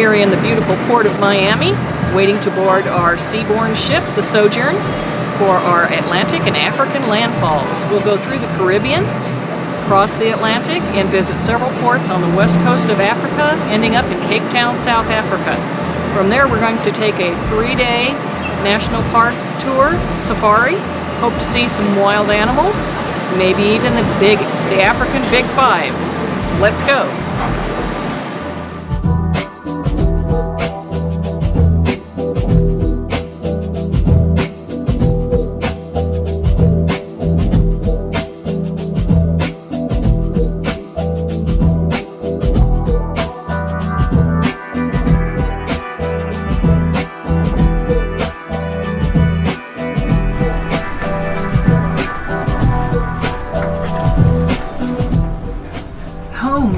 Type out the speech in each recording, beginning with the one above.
are in the beautiful port of Miami, waiting to board our Seabourn ship, the Sojourn, for our Atlantic and African landfalls. We'll go through the Caribbean, cross the Atlantic, and visit several ports on the west coast of Africa, ending up in Cape Town, South Africa. From there, we're going to take a 3-day national park tour, safari. Hope to see some wild animals, maybe even the African Big Five. Let's go.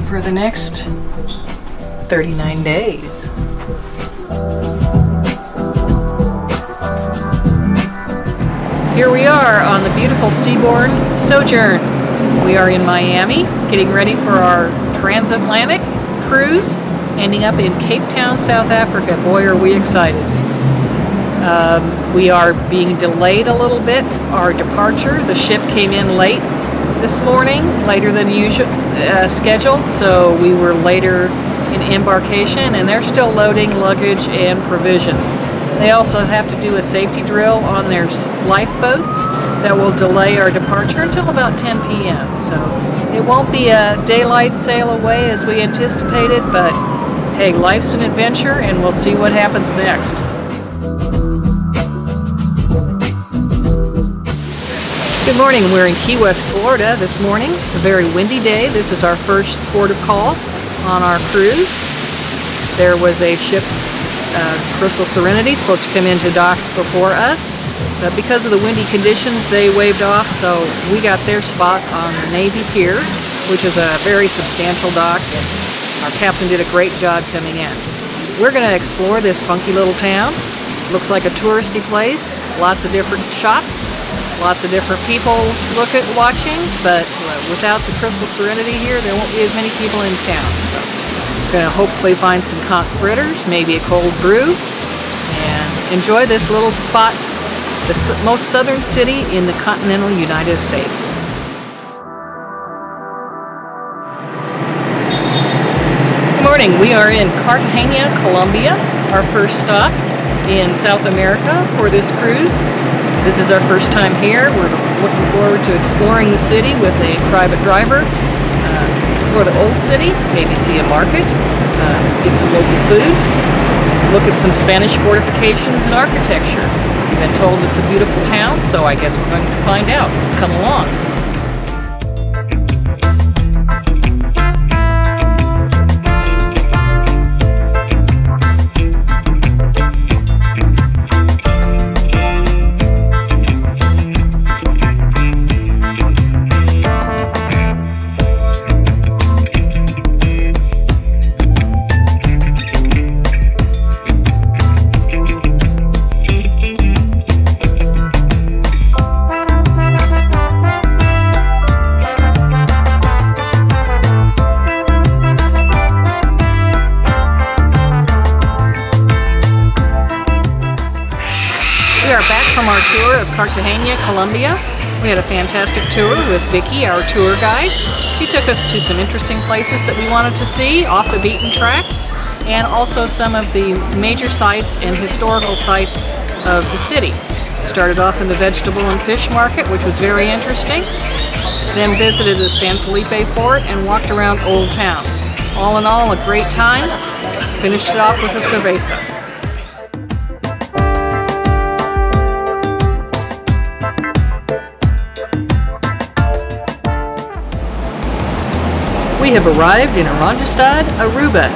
For the next 39 days. Here we are on the beautiful Seabourn Sojourn. We are in Miami, getting ready for our transatlantic cruise, ending up in Cape Town, South Africa. Boy, are we excited. We are being delayed a little bit. Our departure, the ship came in late this morning, later than usual scheduled, so we were later in embarkation, and they're still loading luggage and provisions. They also have to do a safety drill on their lifeboats that will delay our departure until about 10 p.m. So it won't be a daylight sail away as we anticipated, but hey, life's an adventure, and we'll see what happens next. Good morning. We're in Key West, Florida this morning. A very windy day. This is our first port of call on our cruise. There was a ship, Crystal Serenity, supposed to come into dock before us, but because of the windy conditions, they waved off, so we got their spot on the Navy Pier, which is a very substantial dock, and our captain did a great job coming in. We're going to explore this funky little town. Looks like a touristy place, lots of different shops. Lots of different people watching, but without the Crystal Serenity here, there won't be as many people in town. So we're going to hopefully find some conch fritters, maybe a cold brew, and enjoy this little spot, the most southern city in the continental United States. Good morning. We are in Cartagena, Colombia, our first stop in South America for this cruise. This is our first time here. We're looking forward to exploring the city with a private driver, explore the old city, maybe see a market, get some local food, look at some Spanish fortifications and architecture. We've been told it's a beautiful town, so I guess we're going to find out. Come along. We are back from our tour of Cartagena, Colombia. We had a fantastic tour with Vicky, our tour guide. She took us to some interesting places that we wanted to see off the beaten track, and also some of the major sites and historical sites of the city. Started off in the vegetable and fish market, which was very interesting. Then visited the San Felipe Fort and walked around Old Town. All in all, a great time. Finished it off with a cerveza. We have arrived in Oranjestad, Aruba,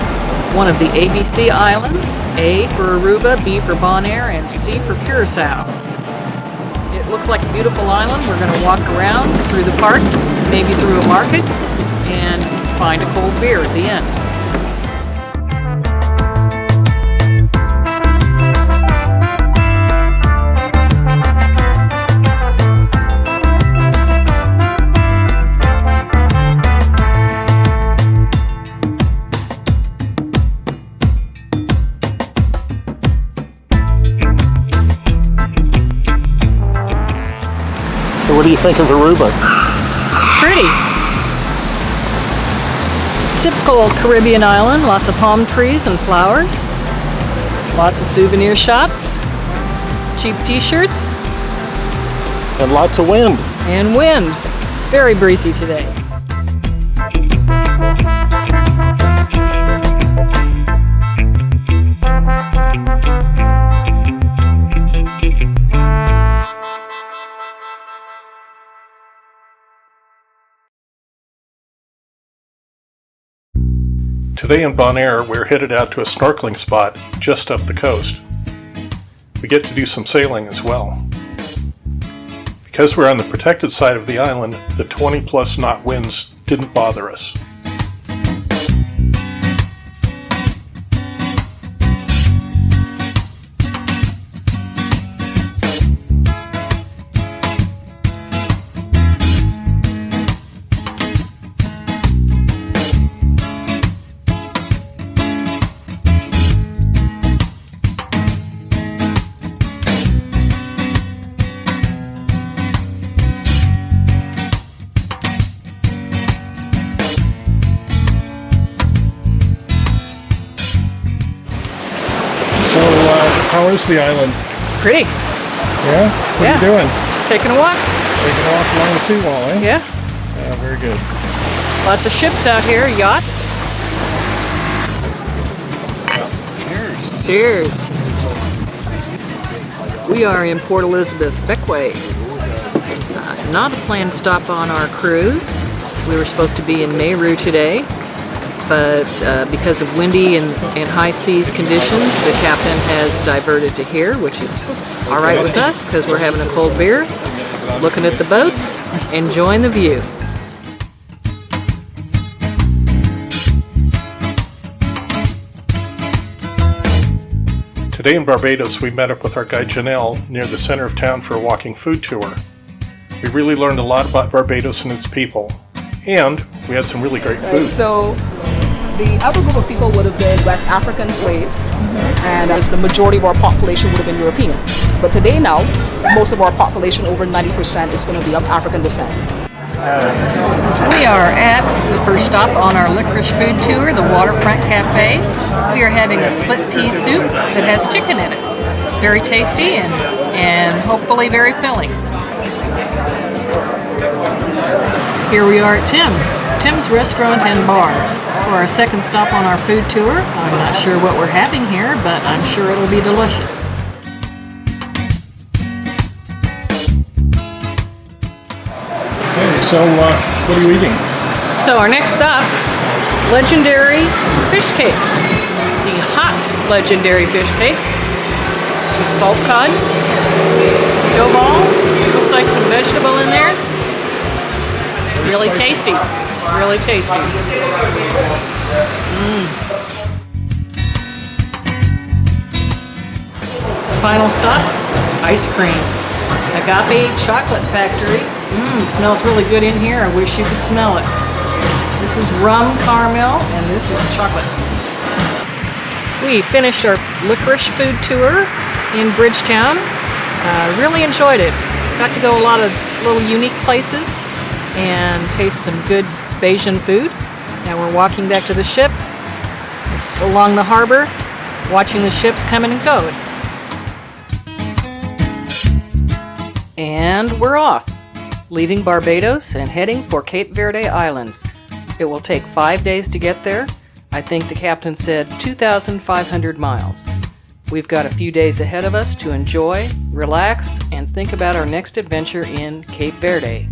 one of the ABC islands, A for Aruba, B for Bonaire, and C for Curacao. It looks like a beautiful island. We're going to walk around through the park, maybe through a market, and find a cold beer at the end. So what do you think of Aruba? It's pretty. Typical Caribbean island, lots of palm trees and flowers. Lots of souvenir shops. Cheap t-shirts. And lots of wind. And wind. Very breezy today. Today in Bonaire, we're headed out to a snorkeling spot just up the coast. We get to do some sailing as well. Because we're on the protected side of the island, the 20+ knot winds didn't bother us. How is the island? Pretty. Yeah? What are you doing? Taking a walk. Taking a walk along the seawall, eh? Yeah. Yeah, very good. Lots of ships out here, yachts. Cheers. Cheers. We are in Port Elizabeth, Bequia. Not a planned stop on our cruise. We were supposed to be in Moreira today, but because of windy and high seas conditions, the captain has diverted to here, which is all right with us because we're having a cold beer, looking at the boats, enjoying the view. Today in Barbados, we met up with our guide Janelle near the center of town for a walking food tour. We really learned a lot about Barbados and its people, and we had some really great food. So the other group of people would have been West African slaves, and as the majority of our population would have been European. But today now, most of our population, over 90%, is going to be of African descent. We are at the first stop on our licorice food tour, the Waterfront Cafe. We are having a split pea soup that has chicken in it. Very tasty and hopefully very filling. Here we are at Tim's Restaurant and Bar for our second stop on our food tour. I'm not sure what we're having here, but I'm sure it'll be delicious. Okay, so what are you eating? So our next stop, legendary fish cake. The hot legendary fish cakes. With salt cod, dough ball, looks like some vegetable in there. Really tasty. Really tasty. Final stop, ice cream. Agape Chocolate Factory. It smells really good in here. I wish you could smell it. This is rum caramel and this is chocolate. We finished our licorice food tour in Bridgetown. Really enjoyed it. Got to go a lot of little unique places and taste some good Bayesian food. Now we're walking back to the ship. It's along the harbor, watching the ships come and go. And we're off, leaving Barbados and heading for Cape Verde Islands. It will take 5 days to get there. I think the captain said 2,500 miles. We've got a few days ahead of us to enjoy, relax, and think about our next adventure in Cape Verde.